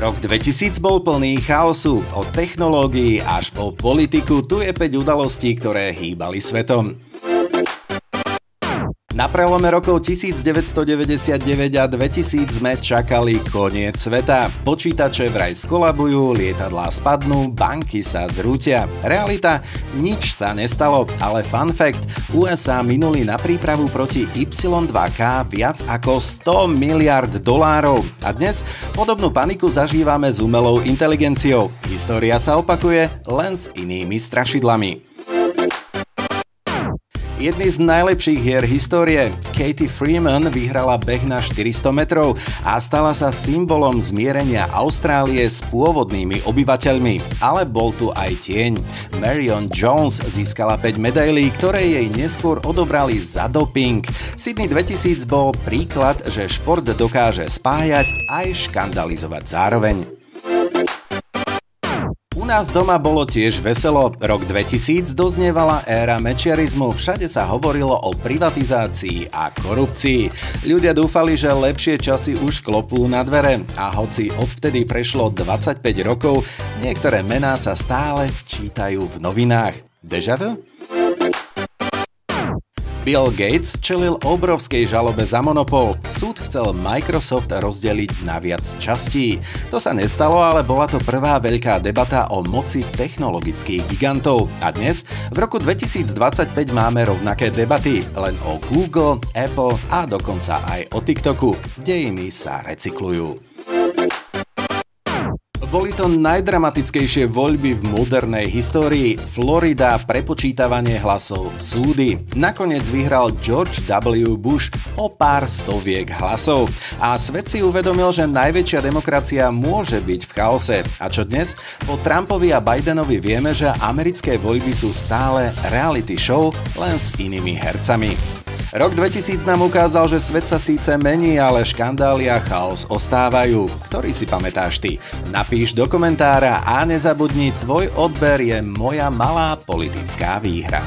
Rok 2000 bol plný chaosu, od technológií až po politiku, tu je 5 udalostí, ktoré hýbali svetom. Na prelome rokov 1999 a 2000 sme čakali koniec sveta. Počítače vraj skolabujú, lietadlá spadnú, banky sa zrútia. Realita? Nič sa nestalo, ale fun fact, USA minuli na prípravu proti Y2K viac ako $100 miliard. A dnes podobnú paniku zažívame s umelou inteligenciou. História sa opakuje, len s inými strašidlami. Jedný z najlepších hier histórie, Katie Freeman vyhrala beh na 400 metrov a stala sa symbolom zmierenia Austrálie s pôvodnými obyvateľmi. Ale bol tu aj tieň. Marion Jones získala 5 medailí, ktoré jej neskôr odobrali za doping. Sydney 2000 bol príklad, že šport dokáže spájať aj škandalizovať zároveň. U nás doma bolo tiež veselo. Rok 2000 doznievala éra mečiarizmu, všade sa hovorilo o privatizácii a korupcii. Ľudia dúfali, že lepšie časy už klopú na dvere a hoci odvtedy prešlo 25 rokov, niektoré mená sa stále čítajú v novinách. Déjà vu? Bill Gates čelil obrovskej žalobe za monopol. Súd chcel Microsoft rozdeliť na viac častí. To sa nestalo, ale bola to prvá veľká debata o moci technologických gigantov. A dnes, v roku 2025 máme rovnaké debaty, len o Google, Apple a dokonca aj o TikToku. Dejiny sa recyklujú. Boli to najdramatickejšie voľby v modernej histórii. Florida, prepočítavanie hlasov, súdy. Nakoniec vyhral George W. Bush o pár stoviek hlasov. A svet si uvedomil, že najväčšia demokracia môže byť v chaose. A čo dnes? Po Trumpovi a Bidenovi vieme, že americké voľby sú stále reality show, len s inými hercami. Rok 2000 nám ukázal, že svet sa síce mení, ale škandály a chaos ostávajú. Ktorý si pamätáš ty? Napíš do komentára a nezabudni, tvoj odber je moja malá politická výhra.